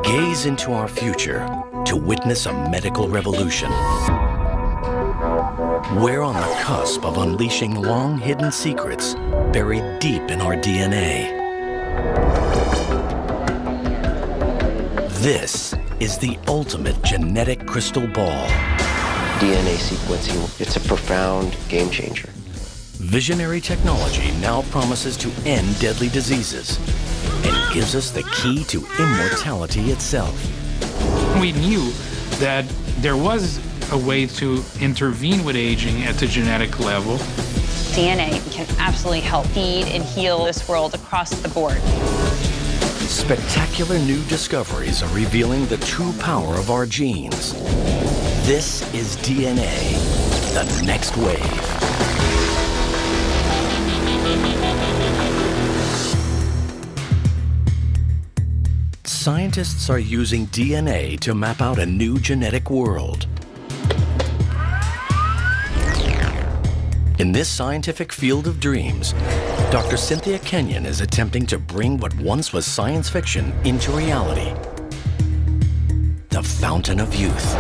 Gaze into our future to witness a medical revolution. We're on the cusp of unleashing long-hidden secrets buried deep in our DNA. This is the ultimate genetic crystal ball. DNA sequencing, it's a profound game changer. Visionary technology now promises to end deadly diseases and gives us the key to immortality itself. We knew that there was a way to intervene with aging at the genetic level. DNA can absolutely help feed and heal this world across the board. Spectacular new discoveries are revealing the true power of our genes. This is DNA, the next wave. Scientists are using DNA to map out a new genetic world. In this scientific field of dreams, Dr. Cynthia Kenyon is attempting to bring what once was science fiction into reality. The Fountain of Youth.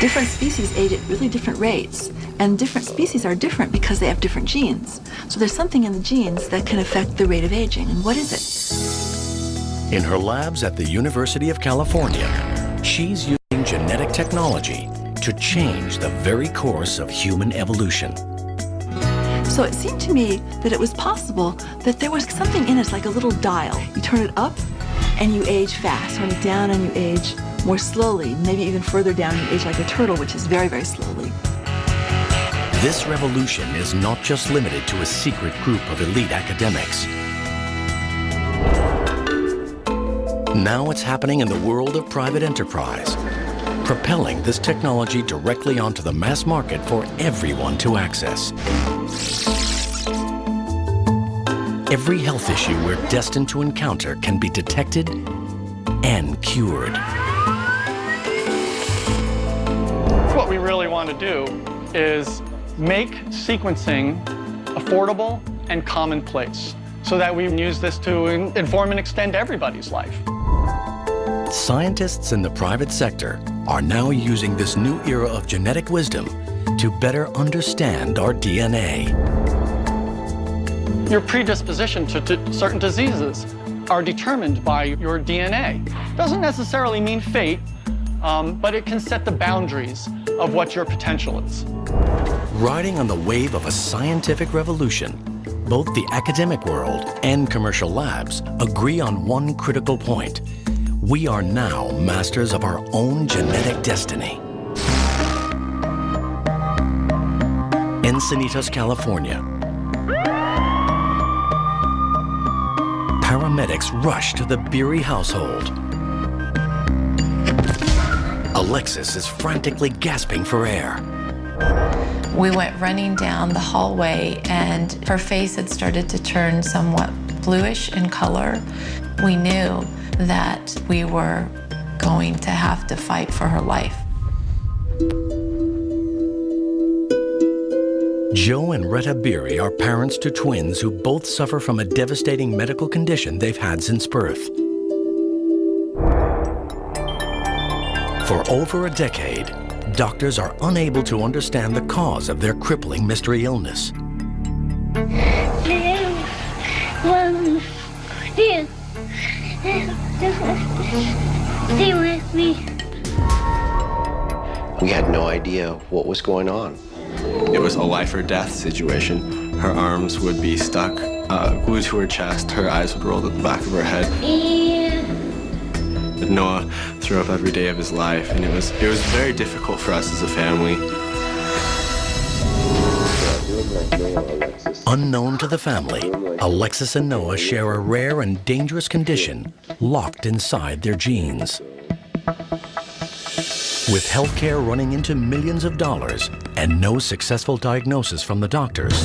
Different species age at really different rates, and different species are different because they have different genes. So there's something in the genes that can affect the rate of aging, and what is it? In her labs at the University of California, she's using genetic technology to change the very course of human evolution. So it seemed to me that it was possible that there was something in us like a little dial. You turn it up and you age fast, turn it down and you age more slowly, maybe even further down you age like a turtle, which is very, very slowly. This revolution is not just limited to a secret group of elite academics. Now it's happening in the world of private enterprise, propelling this technology directly onto the mass market for everyone to access. Every health issue we're destined to encounter can be detected and cured. What we really want to do is make sequencing affordable and commonplace so that we can use this to inform and extend everybody's life. Scientists in the private sector are now using this new era of genetic wisdom to better understand our DNA. Your predisposition to certain diseases are determined by your DNA. Doesn't necessarily mean fate, but it can set the boundaries of what your potential is. Riding on the wave of a scientific revolution, both the academic world and commercial labs agree on one critical point. We are now masters of our own genetic destiny. Encinitas, California. Paramedics rush to the Beery household. Alexis is frantically gasping for air. We went running down the hallway and her face had started to turn somewhat bluish in color. We knew that we were going to have to fight for her life. Joe and Retta Beery are parents to twins who both suffer from a devastating medical condition they've had since birth. For over a decade, doctors are unable to understand the cause of their crippling mystery illness. Stay with me. We had no idea what was going on. It was a life or death situation. Her arms would be stuck, glued to her chest, her eyes would roll at the back of her head. Noah threw up every day of his life, and it was very difficult for us as a family. Unknown to the family, Alexis and Noah share a rare and dangerous condition locked inside their genes. With healthcare running into millions of dollars and no successful diagnosis from the doctors,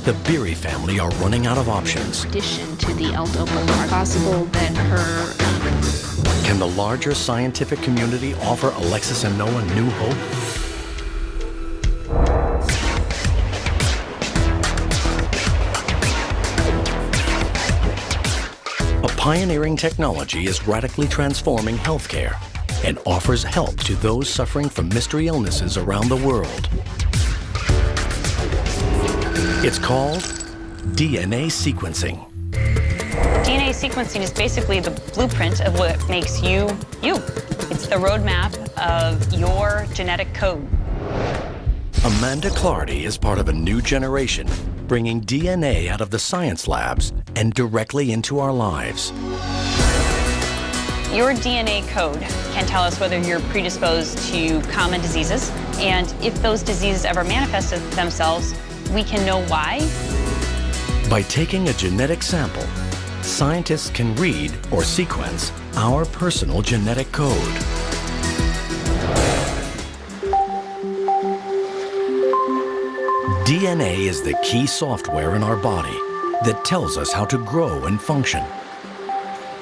the Beery family are running out of options. In addition to the L-double possible that her... Can the larger scientific community offer Alexis and Noah new hope? A pioneering technology is radically transforming healthcare and offers help to those suffering from mystery illnesses around the world. It's called DNA sequencing. DNA sequencing is basically the blueprint of what makes you, you. It's the roadmap of your genetic code. Amanda Clardy is part of a new generation, bringing DNA out of the science labs and directly into our lives. Your DNA code can tell us whether you're predisposed to common diseases, and if those diseases ever manifested themselves, we can know why. By taking a genetic sample, scientists can read or sequence our personal genetic code. DNA is the key software in our body that tells us how to grow and function.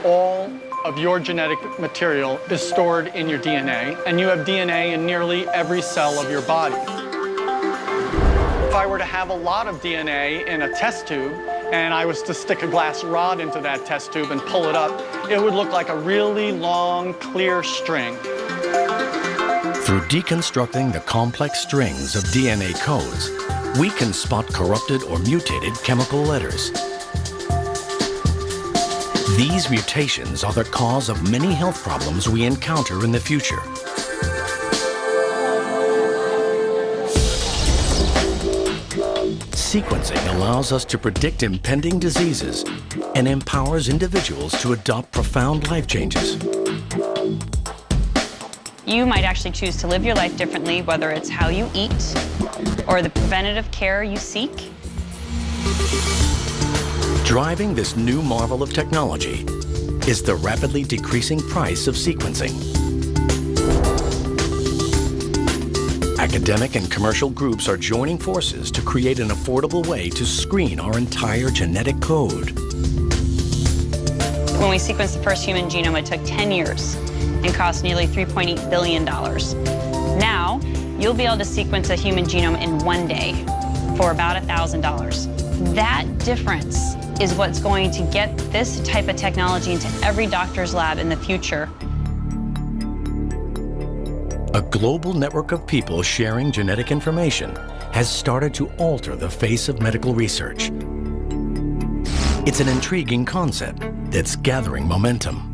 All of your genetic material is stored in your DNA, and you have DNA in nearly every cell of your body. If I were to have a lot of DNA in a test tube, and I was to stick a glass rod into that test tube and pull it up, it would look like a really long, clear string. Through deconstructing the complex strings of DNA codes, we can spot corrupted or mutated chemical letters. These mutations are the cause of many health problems we encounter in the future. Sequencing allows us to predict impending diseases and empowers individuals to adopt profound life changes. You might actually choose to live your life differently, whether it's how you eat or the preventative care you seek. Driving this new marvel of technology is the rapidly decreasing price of sequencing. Academic and commercial groups are joining forces to create an affordable way to screen our entire genetic code. When we sequenced the first human genome, it took 10 years and cost nearly $3.8 billion. Now, you'll be able to sequence a human genome in one day for about $1,000. That difference is what's going to get this type of technology into every doctor's lab in the future. A global network of people sharing genetic information has started to alter the face of medical research. It's an intriguing concept that's gathering momentum.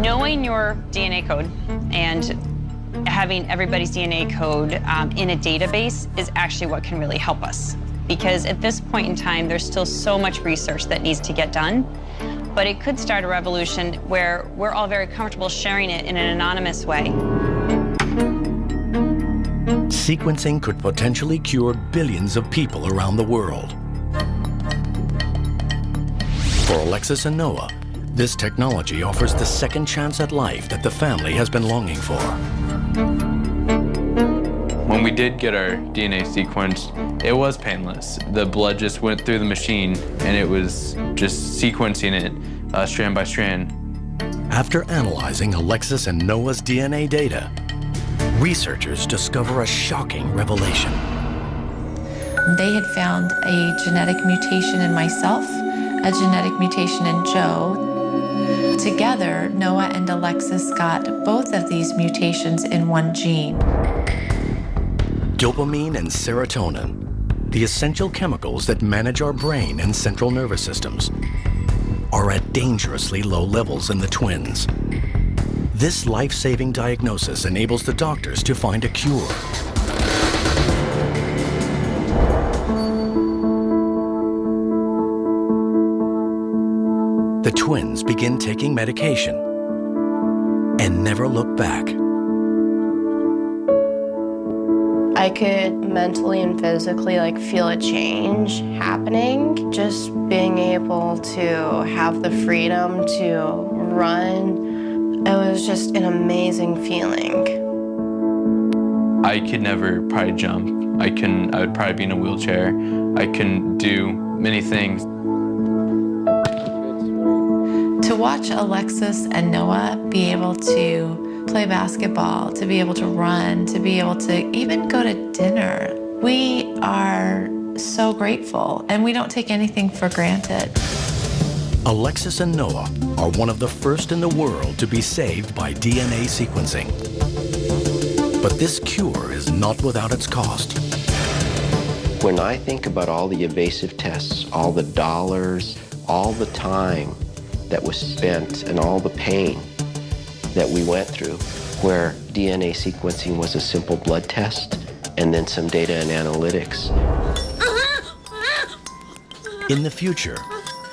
Knowing your DNA code and having everybody's DNA code in a database is actually what can really help us. Because at this point in time, there's still so much research that needs to get done. But it could start a revolution where we're all very comfortable sharing it in an anonymous way. Sequencing could potentially cure billions of people around the world. For Alexis and Noah, this technology offers the second chance at life that the family has been longing for. When we did get our DNA sequenced, it was painless. The blood just went through the machine and it was just sequencing it strand by strand. After analyzing Alexis and Noah's DNA data, researchers discover a shocking revelation. They had found a genetic mutation in myself, a genetic mutation in Joe. Together, Noah and Alexis got both of these mutations in one gene. Dopamine and serotonin, the essential chemicals that manage our brain and central nervous systems, are at dangerously low levels in the twins. This life-saving diagnosis enables the doctors to find a cure. The twins begin taking medication and never look back. I could mentally and physically feel a change happening. Just being able to have the freedom to run, it was just an amazing feeling. I could never probably jump. I would probably be in a wheelchair. I couldn't do many things. To watch Alexis and Noah be able to play basketball, to be able to run, to be able to even go to dinner, we are so grateful, and we don't take anything for granted. Alexis and Noah are one of the first in the world to be saved by DNA sequencing. But this cure is not without its cost. When I think about all the invasive tests, all the dollars, all the time that was spent, and all the pain that we went through, where DNA sequencing was a simple blood test and then some data and analytics. In the future,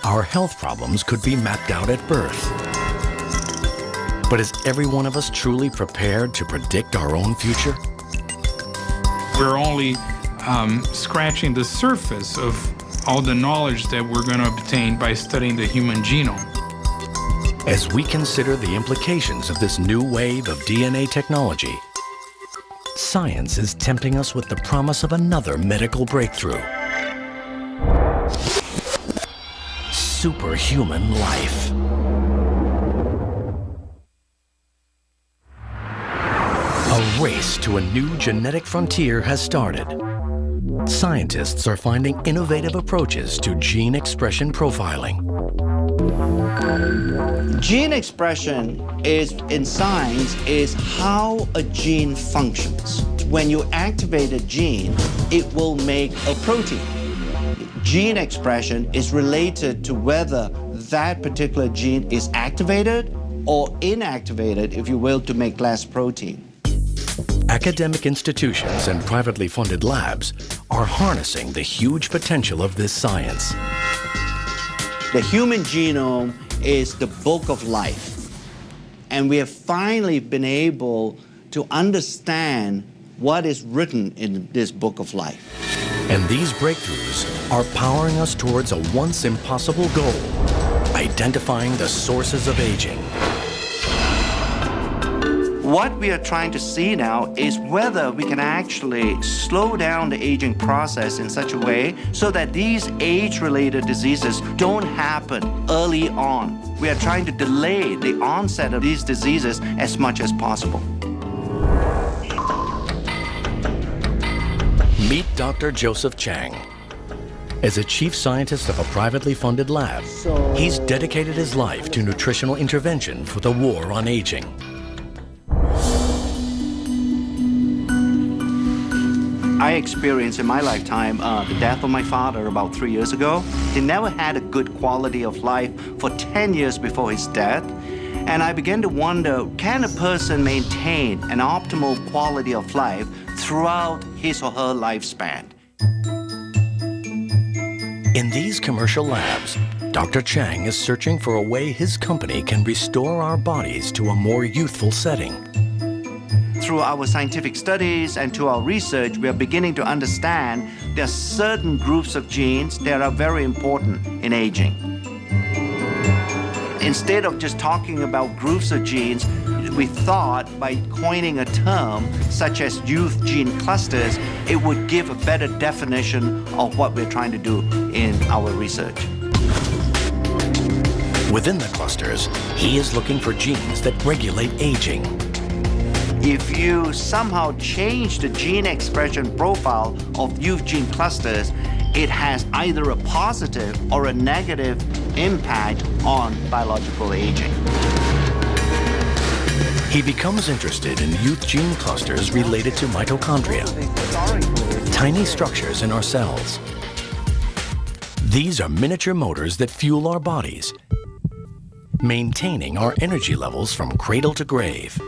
our health problems could be mapped out at birth. But is every one of us truly prepared to predict our own future? We're only scratching the surface of all the knowledge that we're going to obtain by studying the human genome. As we consider the implications of this new wave of DNA technology, science is tempting us with the promise of another medical breakthrough. Superhuman life. A race to a new genetic frontier has started. Scientists are finding innovative approaches to gene expression profiling. Gene expression in science is how a gene functions. When you activate a gene, it will make a protein. Gene expression is related to whether that particular gene is activated or inactivated, if you will, to make less protein. Academic institutions and privately funded labs are harnessing the huge potential of this science. The human genome is the book of life, and we have finally been able to understand what is written in this book of life. And these breakthroughs are powering us towards a once impossible goal: identifying the sources of aging. What we are trying to see now is whether we can actually slow down the aging process in such a way so that these age-related diseases don't happen early on. We are trying to delay the onset of these diseases as much as possible. Meet Dr. Joseph Chang. As a chief scientist of a privately funded lab, he's dedicated his life to nutritional intervention for the war on aging. I experienced in my lifetime the death of my father about 3 years ago. He never had a good quality of life for 10 years before his death. And I began to wonder, can a person maintain an optimal quality of life throughout his or her lifespan? In these commercial labs, Dr. Chang is searching for a way his company can restore our bodies to a more youthful setting. Through our scientific studies and to our research, we are beginning to understand there are certain groups of genes that are very important in aging. Instead of just talking about groups of genes, we thought by coining a term such as youth gene clusters, it would give a better definition of what we're trying to do in our research. Within the clusters, he is looking for genes that regulate aging. If you somehow change the gene expression profile of youth gene clusters, it has either a positive or a negative impact on biological aging. He becomes interested in youth gene clusters related to mitochondria, tiny structures in our cells. These are miniature motors that fuel our bodies, maintaining our energy levels from cradle to grave.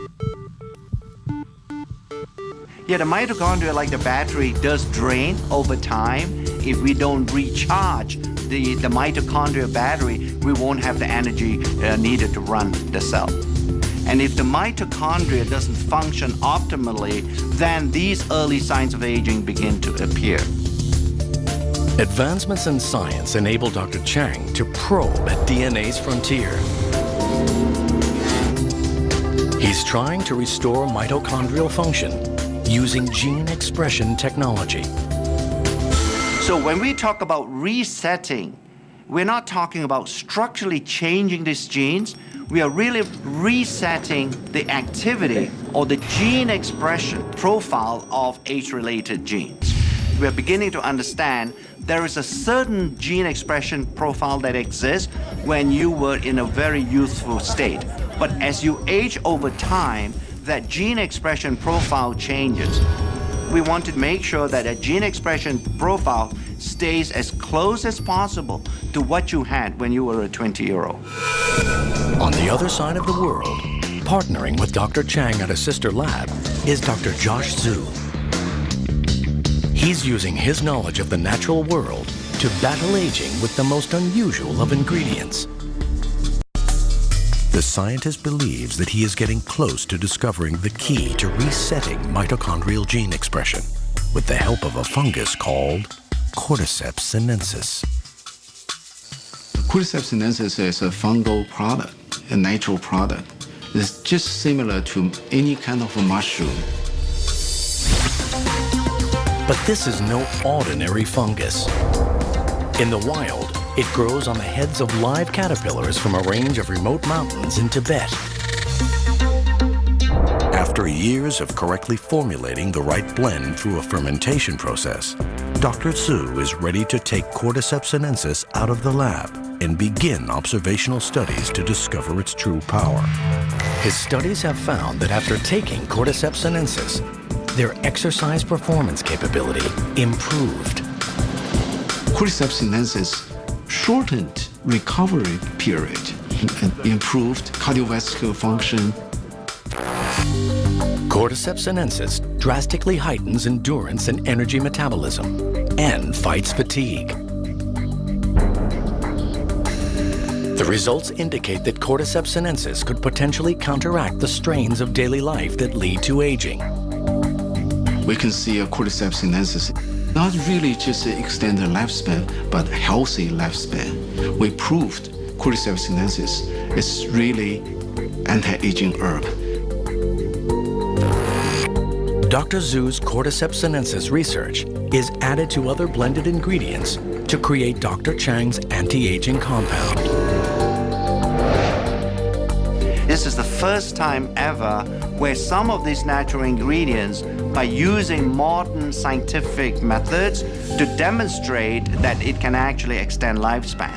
Yeah, the mitochondria, like the battery, does drain over time. If we don't recharge the mitochondria battery, we won't have the energy needed to run the cell. And if the mitochondria doesn't function optimally, then these early signs of aging begin to appear. Advancements in science enable Dr. Chang to probe at DNA's frontier. He's trying to restore mitochondrial function using gene expression technology. So when we talk about resetting, we're not talking about structurally changing these genes. We are really resetting the activity or the gene expression profile of age-related genes. We are beginning to understand there is a certain gene expression profile that exists when you were in a very youthful state. But as you age over time, that gene expression profile changes. We want to make sure that a gene expression profile stays as close as possible to what you had when you were a 20-year-old. On the other side of the world, partnering with Dr. Chang at a sister lab is Dr. Josh Zhu. He's using his knowledge of the natural world to battle aging with the most unusual of ingredients. The scientist believes that he is getting close to discovering the key to resetting mitochondrial gene expression with the help of a fungus called Cordyceps sinensis. Cordyceps sinensis is a fungal product, a natural product. It's just similar to any kind of a mushroom. But this is no ordinary fungus. In the wild, it grows on the heads of live caterpillars from a range of remote mountains in Tibet. After years of correctly formulating the right blend through a fermentation process, Dr. Zhu is ready to take Cordyceps sinensis out of the lab and begin observational studies to discover its true power. His studies have found that after taking Cordyceps sinensis, their exercise performance capability improved. Cordyceps sinensis shortened recovery period and improved cardiovascular function. Cordyceps sinensis drastically heightens endurance and energy metabolism and fights fatigue. The results indicate that Cordyceps sinensis could potentially counteract the strains of daily life that lead to aging. We can see a Cordyceps sinensis not really just extend the lifespan, but healthy lifespan. We proved Cordyceps sinensis is really anti-aging herb. Dr. Zhu's Cordyceps sinensis research is added to other blended ingredients to create Dr. Chang's anti-aging compound. This is the first time ever where some of these natural ingredients, by using modern scientific methods, to demonstrate that it can actually extend lifespan.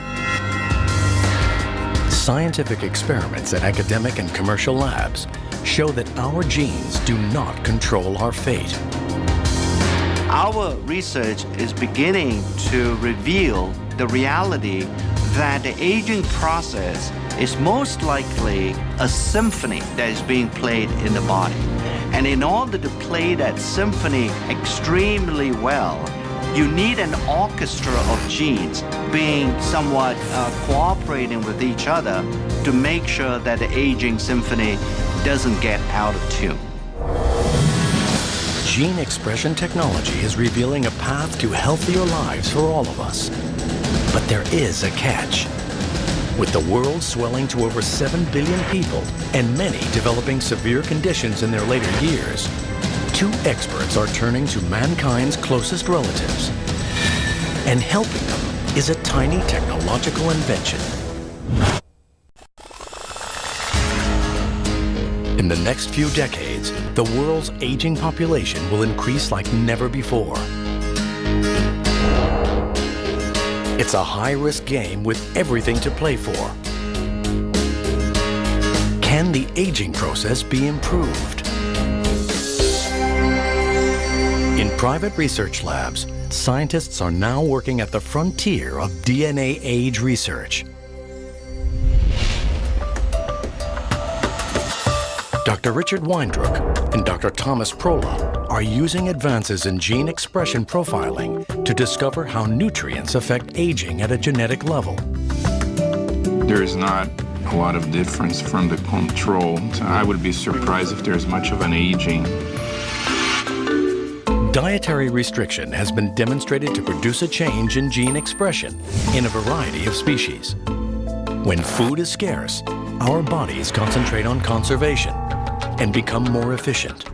Scientific experiments at academic and commercial labs show that our genes do not control our fate. Our research is beginning to reveal the reality that the aging process is most likely a symphony that is being played in the body. And in order to play that symphony extremely well, you need an orchestra of genes being somewhat cooperating with each other to make sure that the aging symphony doesn't get out of tune. Gene expression technology is revealing a path to healthier lives for all of us. But there is a catch. With the world swelling to over 7 billion people and many developing severe conditions in their later years, two experts are turning to mankind's closest relatives. And helping them is a tiny technological invention. In the next few decades, the world's aging population will increase like never before. It's a high-risk game with everything to play for. Can the aging process be improved? In private research labs, scientists are now working at the frontier of DNA age research. Dr. Richard Weindruck and Dr. Thomas Prola are using advances in gene expression profiling to discover how nutrients affect aging at a genetic level. There is not a lot of difference from the control, so I would be surprised if there's much of an aging. Dietary restriction has been demonstrated to produce a change in gene expression in a variety of species. When food is scarce, our bodies concentrate on conservation and become more efficient.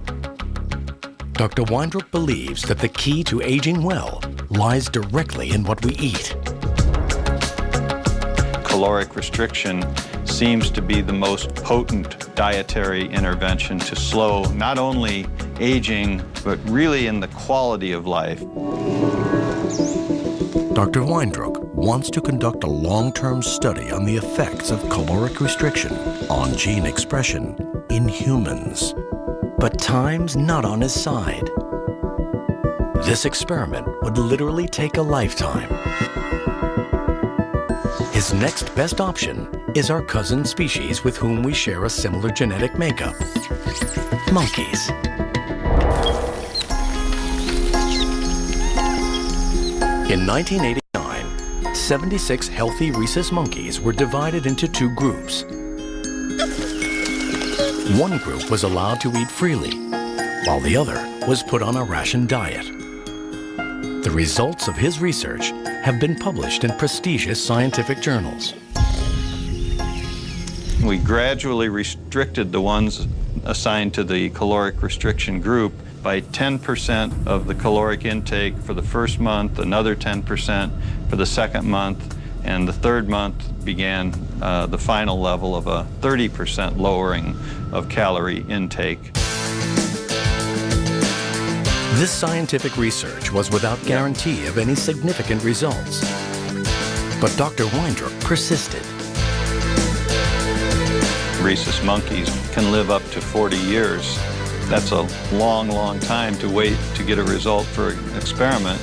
Dr. Weindruck believes that the key to aging well lies directly in what we eat. Caloric restriction seems to be the most potent dietary intervention to slow not only aging, but really in the quality of life. Dr. Weindruck wants to conduct a long-term study on the effects of caloric restriction on gene expression in humans. But time's not on his side. This experiment would literally take a lifetime. His next best option is our cousin species with whom we share a similar genetic makeup: monkeys. In 1989, 76 healthy rhesus monkeys were divided into two groups. One group was allowed to eat freely, while the other was put on a ration diet. The results of his research have been published in prestigious scientific journals. We gradually restricted the ones assigned to the caloric restriction group by 10% of the caloric intake for the first month, another 10% for the second month, and the third month began the final level of a 30% lowering of calorie intake. This scientific research was without guarantee of any significant results. But Dr. Weindruck persisted. Rhesus monkeys can live up to 40 years. That's a long, long time to wait to get a result for an experiment.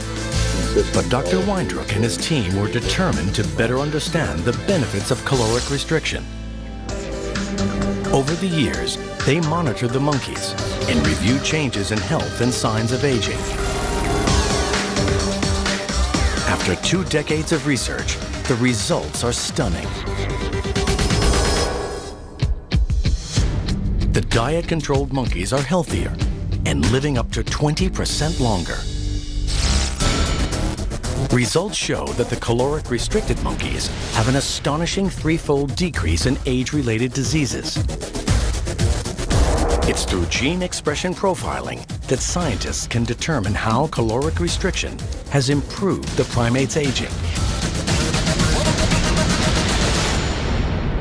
But Dr. Weindruck and his team were determined to better understand the benefits of caloric restriction. Over the years, they monitored the monkeys and reviewed changes in health and signs of aging. After 2 decades of research, the results are stunning. The diet-controlled monkeys are healthier and living up to 20% longer. Results show that the caloric-restricted monkeys have an astonishing 3-fold decrease in age-related diseases. It's through gene expression profiling that scientists can determine how caloric restriction has improved the primate's aging.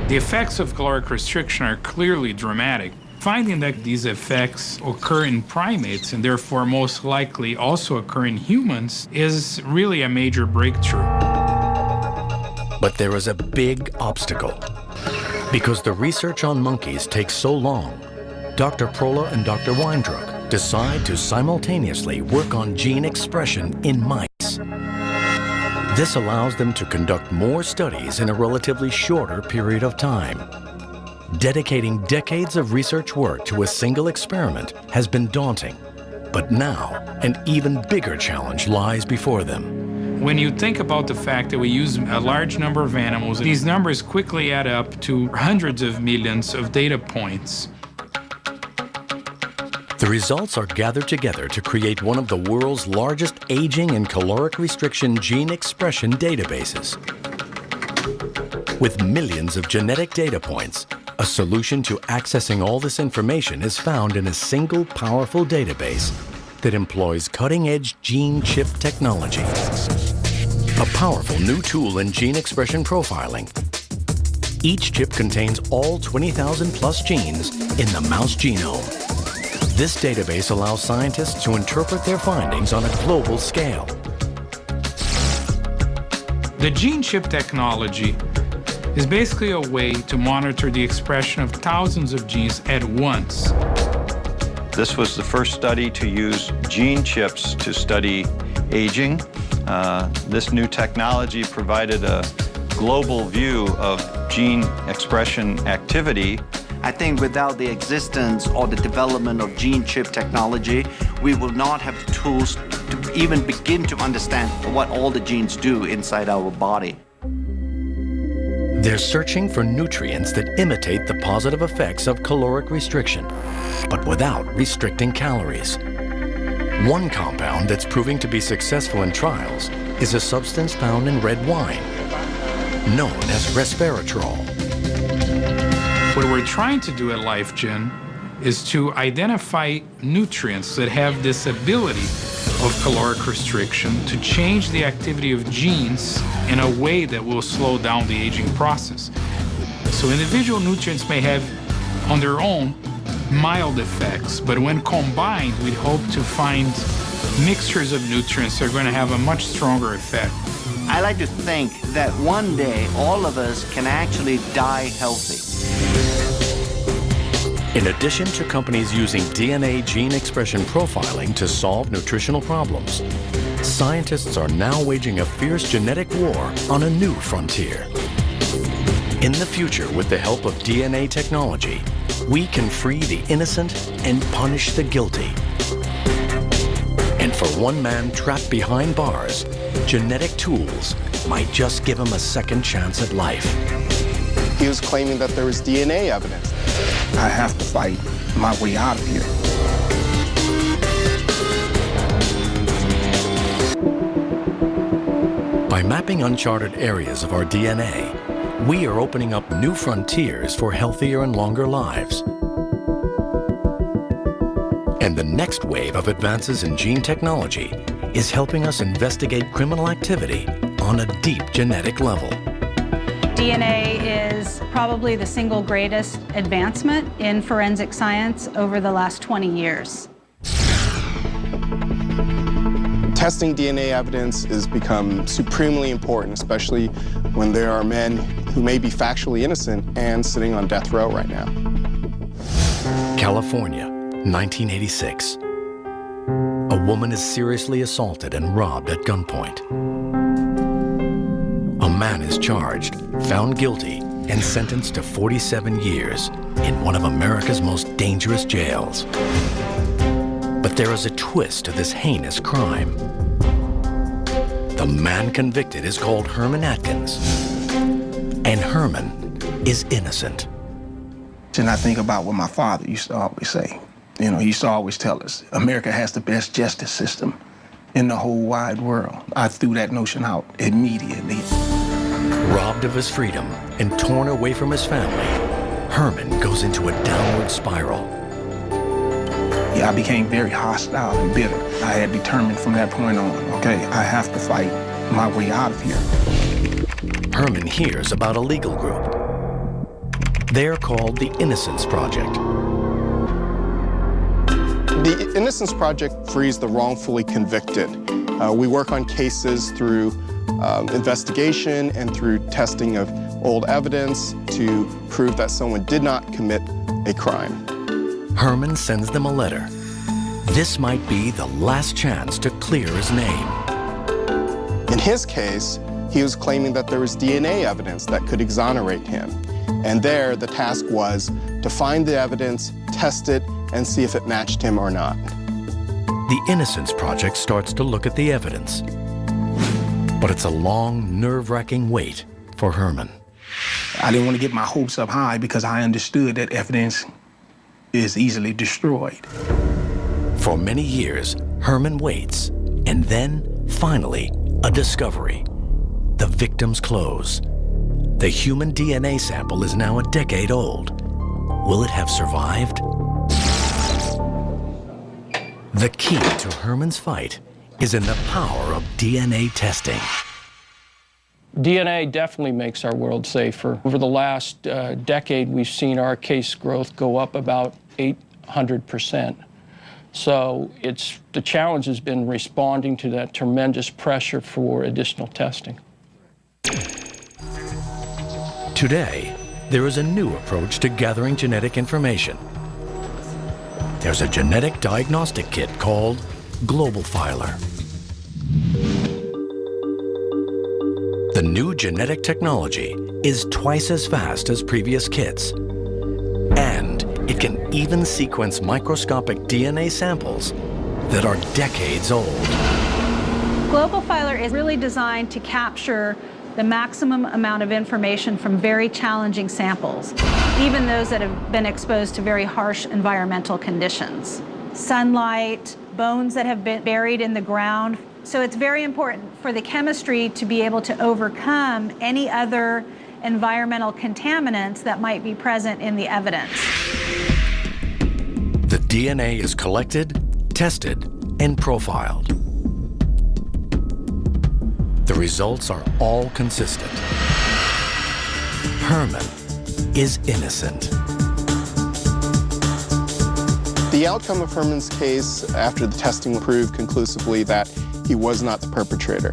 The effects of caloric restriction are clearly dramatic. Finding that these effects occur in primates and therefore most likely also occur in humans is really a major breakthrough. But there is a big obstacle. Because the research on monkeys takes so long, Dr. Prola and Dr. Weindruck decide to simultaneously work on gene expression in mice. This allows them to conduct more studies in a relatively shorter period of time. Dedicating decades of research work to a single experiment has been daunting, but now an even bigger challenge lies before them. When you think about the fact that we use a large number of animals, these numbers quickly add up to hundreds of millions of data points. The results are gathered together to create one of the world's largest aging and caloric restriction gene expression databases. With millions of genetic data points, a solution to accessing all this information is found in a single powerful database that employs cutting-edge gene chip technology. A powerful new tool in gene expression profiling. Each chip contains all 20,000 plus genes in the mouse genome. This database allows scientists to interpret their findings on a global scale. The gene chip technology is basically a way to monitor the expression of thousands of genes at once. This was the first study to use gene chips to study aging. This new technology provided a global view of gene expression activity. I think without the existence or the development of gene chip technology, we will not have the tools to even begin to understand what all the genes do inside our body. They're searching for nutrients that imitate the positive effects of caloric restriction, but without restricting calories. One compound that's proving to be successful in trials is a substance found in red wine, known as resveratrol. What we're trying to do at LifeGen is to identify nutrients that have this ability of caloric restriction to change the activity of genes in a way that will slow down the aging process. So individual nutrients may have on their own mild effects, but when combined, we hope to find mixtures of nutrients that are going to have a much stronger effect. I like to think that one day all of us can actually die healthy. In addition to companies using DNA gene expression profiling to solve nutritional problems, scientists are now waging a fierce genetic war on a new frontier. In the future, with the help of DNA technology, we can free the innocent and punish the guilty. And for one man trapped behind bars, genetic tools might just give him a second chance at life. He was claiming that there was DNA evidence. I have to fight my way out of here. By mapping uncharted areas of our DNA, we are opening up new frontiers for healthier and longer lives. And the next wave of advances in gene technology is helping us investigate criminal activity on a deep genetic level. DNA is probably the single greatest advancement in forensic science over the last 20 years. Testing DNA evidence has become supremely important, especially when there are men who may be factually innocent and sitting on death row right now. California, 1986. A woman is seriously assaulted and robbed at gunpoint. A man is charged, found guilty, and sentenced to 47 years in one of America's most dangerous jails. But there is a twist to this heinous crime. The man convicted is called Herman Atkins, and Herman is innocent. And I think about what my father used to always say. You know, he used to always tell us, America has the best justice system in the whole wide world. I threw that notion out immediately. Robbed of his freedom and torn away from his family, Herman goes into a downward spiral. Yeah, I became very hostile and bitter. I had determined from that point on, okay, I have to fight my way out of here. Herman hears about a legal group. They're called the Innocence Project. The Innocence Project frees the wrongfully convicted. We work on cases through investigation and through testing of old evidence to prove that someone did not commit a crime. Herman sends them a letter. This might be the last chance to clear his name. In his case, he was claiming that there was DNA evidence that could exonerate him. And there, the task was to find the evidence, test it, and see if it matched him or not. The Innocence Project starts to look at the evidence. But it's a long, nerve-wracking wait for Herman. I didn't want to get my hopes up high because I understood that evidence is easily destroyed. For many years, Herman waits, and then, finally, a discovery. The victim's clothes. The human DNA sample is now a decade old. Will it have survived? The key to Herman's fight is in the power of DNA testing. DNA definitely makes our world safer. Over the last decade, we've seen our case growth go up about 800%. So the challenge has been responding to that tremendous pressure for additional testing. Today, there is a new approach to gathering genetic information. There's a genetic diagnostic kit called Global Filer. The new genetic technology is twice as fast as previous kits, and it can even sequence microscopic DNA samples that are decades old. Global Filer is really designed to capture the maximum amount of information from very challenging samples, even those that have been exposed to very harsh environmental conditions. Sunlight, bones that have been buried in the ground. So it's very important for the chemistry to be able to overcome any other environmental contaminants that might be present in the evidence. The DNA is collected, tested, and profiled. The results are all consistent. Herman is innocent. The outcome of Herman's case after the testing proved conclusively that he was not the perpetrator.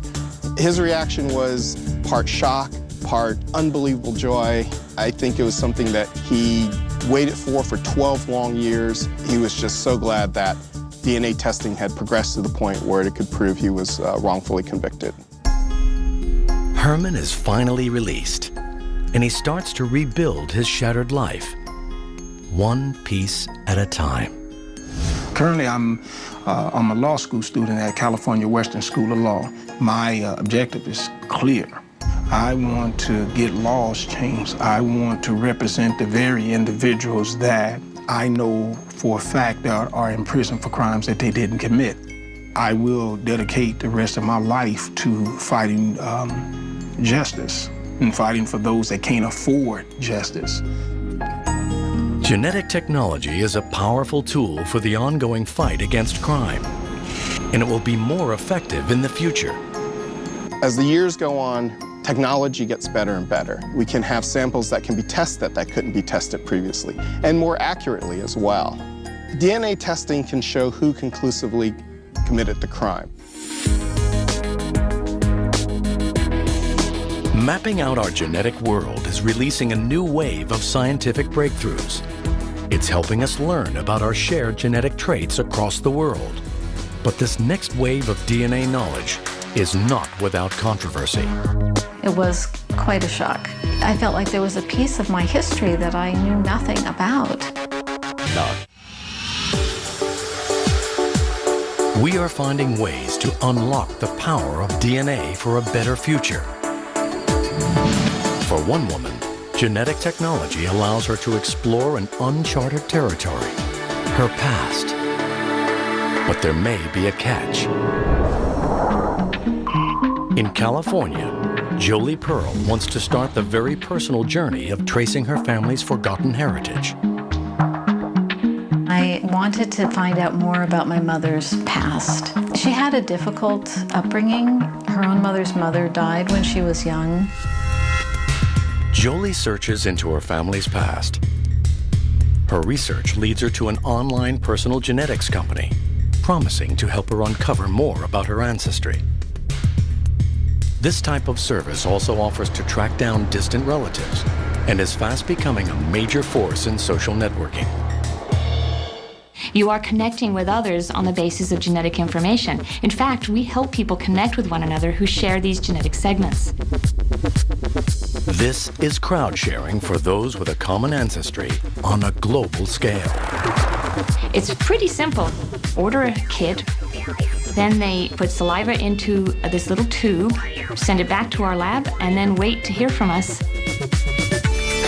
His reaction was part shock, part unbelievable joy. I think it was something that he waited for 12 long years. He was just so glad that DNA testing had progressed to the point where it could prove he was wrongfully convicted. Herman is finally released, and he starts to rebuild his shattered life, one piece at a time. Currently, I'm a law school student at California Western School of Law. My objective is clear. I want to get laws changed. I want to represent the very individuals that I know for a fact that are in prison for crimes that they didn't commit. I will dedicate the rest of my life to fighting justice and fighting for those that can't afford justice. Genetic technology is a powerful tool for the ongoing fight against crime, and it will be more effective in the future. As the years go on, technology gets better and better. We can have samples that can be tested that couldn't be tested previously, and more accurately as well. DNA testing can show who conclusively committed the crime. Mapping out our genetic world is releasing a new wave of scientific breakthroughs. It's helping us learn about our shared genetic traits across the world. But this next wave of DNA knowledge is not without controversy. It was quite a shock. I felt like there was a piece of my history that I knew nothing about. We are finding ways to unlock the power of DNA for a better future. For one woman, genetic technology allows her to explore an uncharted territory, her past. But there may be a catch. In California, Jolie Pearl wants to start the very personal journey of tracing her family's forgotten heritage. I wanted to find out more about my mother's past. She had a difficult upbringing. Her own mother's mother died when she was young. Jolie searches into her family's past. Her research leads her to an online personal genetics company, promising to help her uncover more about her ancestry. This type of service also offers to track down distant relatives and is fast becoming a major force in social networking. You are connecting with others on the basis of genetic information. In fact, we help people connect with one another who share these genetic segments. This is crowd sharing for those with a common ancestry on a global scale. It's pretty simple. Order a kit, then they put saliva into this little tube, send it back to our lab, and then wait to hear from us.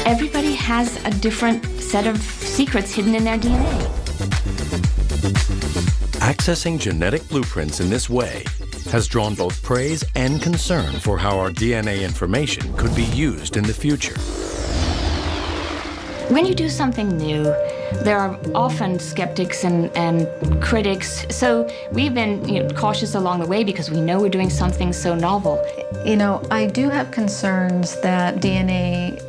Everybody has a different set of secrets hidden in their DNA. Accessing genetic blueprints in this way has drawn both praise and concern for how our DNA information could be used in the future. When you do something new, there are often skeptics and critics, so we've been cautious along the way because we know we're doing something so novel. You know, I do have concerns that DNA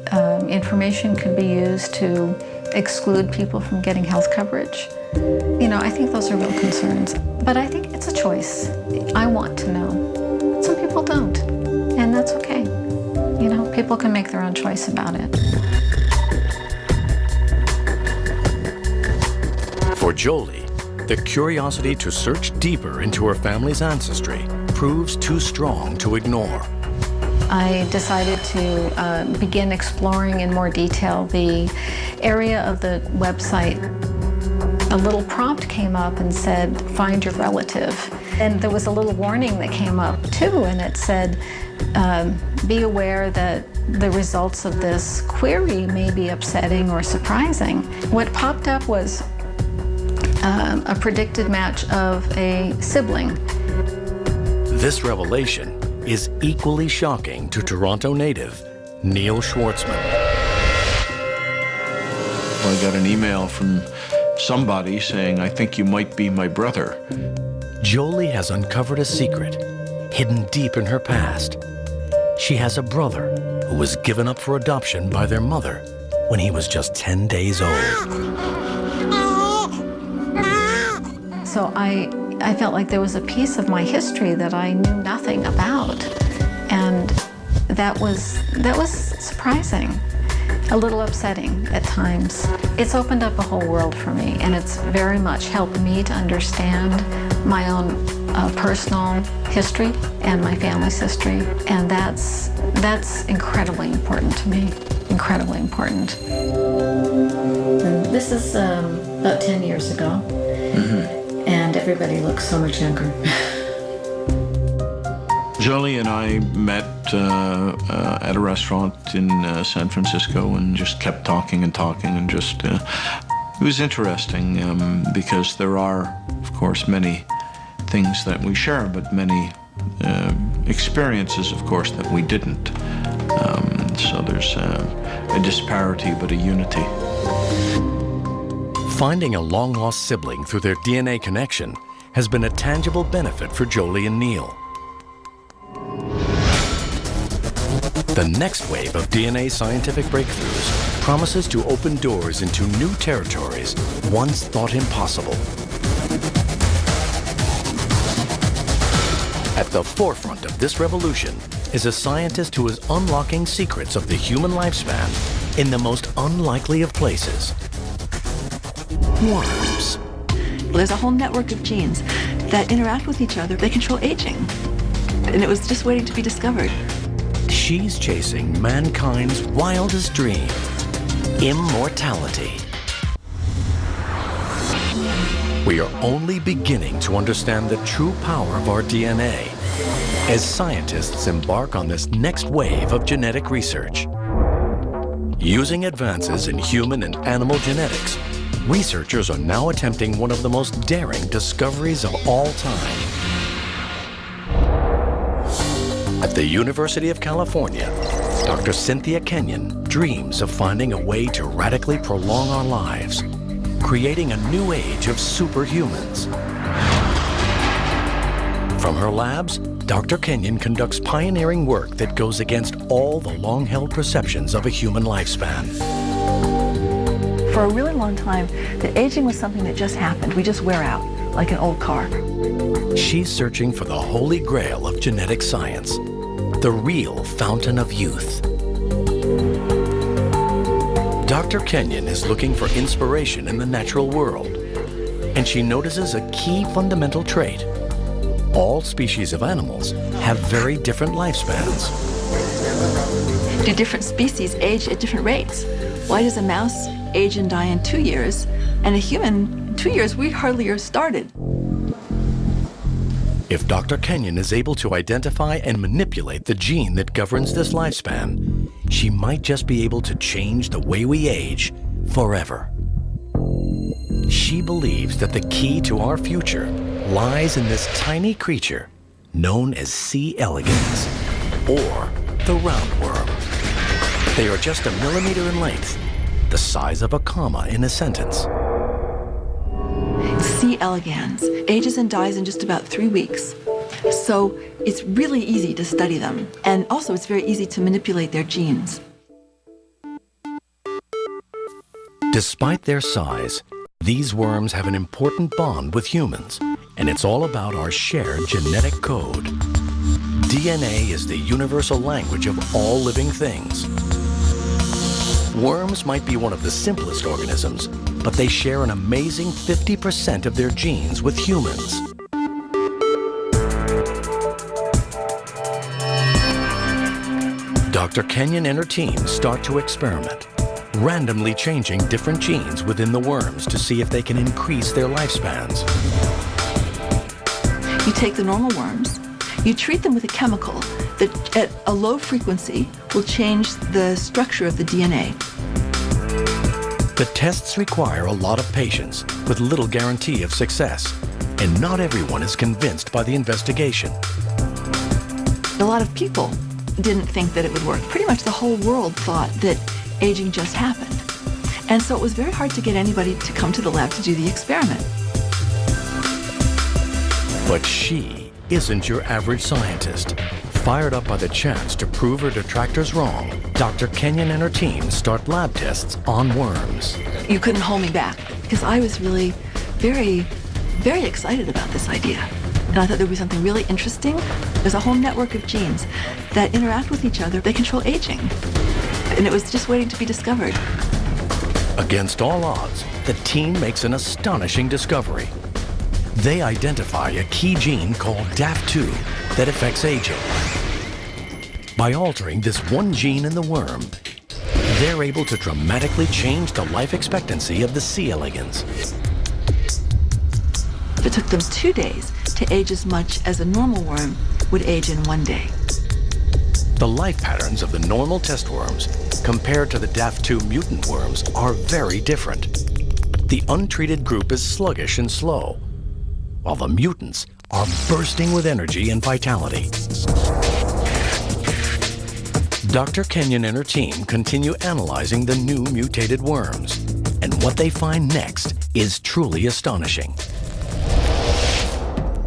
information could be used to exclude people from getting health coverage. You know, I think those are real concerns. But I think it's a choice. I want to know. Some people don't, and that's okay. You know, people can make their own choice about it. For Jolie, the curiosity to search deeper into her family's ancestry proves too strong to ignore. I decided to begin exploring in more detail the area of the website. A little prompt came up and said, find your relative. And there was a little warning that came up too, and it said, be aware that the results of this query may be upsetting or surprising. What popped up was a predicted match of a sibling. This revelation is equally shocking to Toronto native Neil Schwartzman. I got an email from somebody saying, I think you might be my brother. Jolie has uncovered a secret hidden deep in her past. She has a brother who was given up for adoption by their mother when he was just 10 days old. So I felt like there was a piece of my history that I knew nothing about. And that was surprising, a little upsetting at times. It's opened up a whole world for me, and it's very much helped me to understand my own personal history and my family's history, and that's incredibly important to me, incredibly important. This is about 10 years ago, and everybody looks so much younger. Jolie and I met at a restaurant in San Francisco and just kept talking and just, it was interesting because there are, of course, many things that we share, but many experiences, of course, that we didn't. So there's a disparity, but a unity. Finding a long-lost sibling through their DNA connection has been a tangible benefit for Jolie and Neil. The next wave of DNA scientific breakthroughs promises to open doors into new territories once thought impossible. At the forefront of this revolution is a scientist who is unlocking secrets of the human lifespan in the most unlikely of places. Worms. There's a whole network of genes that interact with each other. They control aging. And it was just waiting to be discovered. She's chasing mankind's wildest dream, immortality. We are only beginning to understand the true power of our DNA as scientists embark on this next wave of genetic research. Using advances in human and animal genetics, researchers are now attempting one of the most daring discoveries of all time. At the University of California, Dr. Cynthia Kenyon dreams of finding a way to radically prolong our lives, creating a new age of superhumans. From her labs, Dr. Kenyon conducts pioneering work that goes against all the long-held perceptions of a human lifespan. For a really long time, that aging was something that just happened. We just wear out, like an old car. She's searching for the holy grail of genetic science, the real fountain of youth. Dr. Kenyon is looking for inspiration in the natural world, and she notices a key fundamental trait. All species of animals have very different lifespans. Do different species age at different rates? Why does a mouse age and die in 2 years, and a human, 2 years, we hardly are started? If Dr. Kenyon is able to identify and manipulate the gene that governs this lifespan, she might just be able to change the way we age forever. She believes that the key to our future lies in this tiny creature known as C. elegans, or the roundworm. They are just 1 millimeter in length, the size of a comma in a sentence. C. elegans ages and dies in just about 3 weeks. So it's really easy to study them. And also it's very easy to manipulate their genes. Despite their size, these worms have an important bond with humans, and it's all about our shared genetic code. DNA is the universal language of all living things. Worms might be one of the simplest organisms, but they share an amazing 50% of their genes with humans. Dr. Kenyon and her team start to experiment, randomly changing different genes within the worms to see if they can increase their lifespans. You take the normal worms, you treat them with a chemical that at a low frequency will change the structure of the DNA. The tests require a lot of patience with little guarantee of success, and not everyone is convinced by the investigation. A lot of people didn't think that it would work. Pretty much the whole world thought that aging just happened. And so it was very hard to get anybody to come to the lab to do the experiment. But she isn't your average scientist. Fired up by the chance to prove her detractors wrong, Dr. Kenyon and her team start lab tests on worms. You couldn't hold me back because I was really very, very excited about this idea. And I thought there would be something really interesting There's a whole network of genes that interact with each other. They control aging. And it was just waiting to be discovered. Against all odds, the team makes an astonishing discovery. They identify a key gene called DAF2 that affects aging. By altering this one gene in the worm, they're able to dramatically change the life expectancy of the C. elegans. It took them 2 days to age as much as a normal worm would age in 1 day. The life patterns of the normal test worms compared to the DAF2 mutant worms are very different. The untreated group is sluggish and slow, while the mutants are bursting with energy and vitality. Dr. Kenyon and her team continue analyzing the new mutated worms, and what they find next is truly astonishing.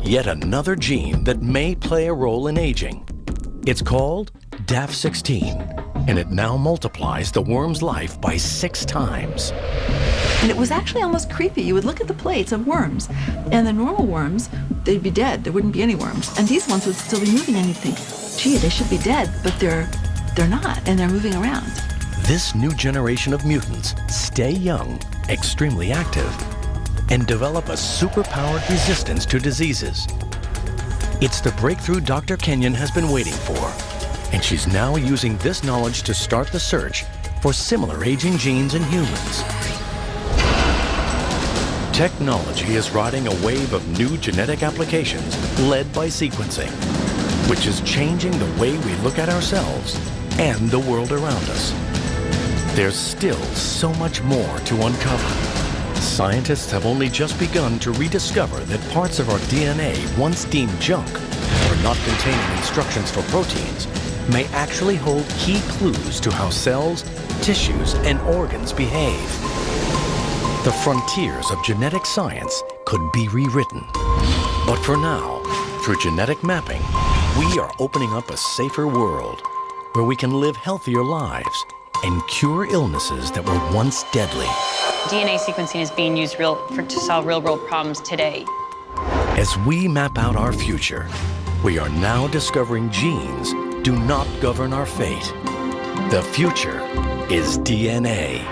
Yet another gene that may play a role in aging. It's called DAF16, and it now multiplies the worm's life by 6 times. And it was actually almost creepy. You would look at the plates of worms, and the normal worms, they'd be dead. There wouldn't be any worms. And these ones would still be moving, and you'd think, gee, they should be dead, but they're not, and they're moving around. This new generation of mutants stay young, extremely active, and develop a superpowered resistance to diseases. It's the breakthrough Dr. Kenyon has been waiting for, and she's now using this knowledge to start the search for similar aging genes in humans. Technology is riding a wave of new genetic applications led by sequencing, which is changing the way we look at ourselves and the world around us. There's still so much more to uncover. Scientists have only just begun to rediscover that parts of our DNA once deemed junk or not containing instructions for proteins may actually hold key clues to how cells, tissues, and organs behave. The frontiers of genetic science could be rewritten. But for now, through genetic mapping, we are opening up a safer world where we can live healthier lives and cure illnesses that were once deadly. DNA sequencing is being used to solve real-world problems today. As we map out our future, we are now discovering genes do not govern our fate. The future is DNA.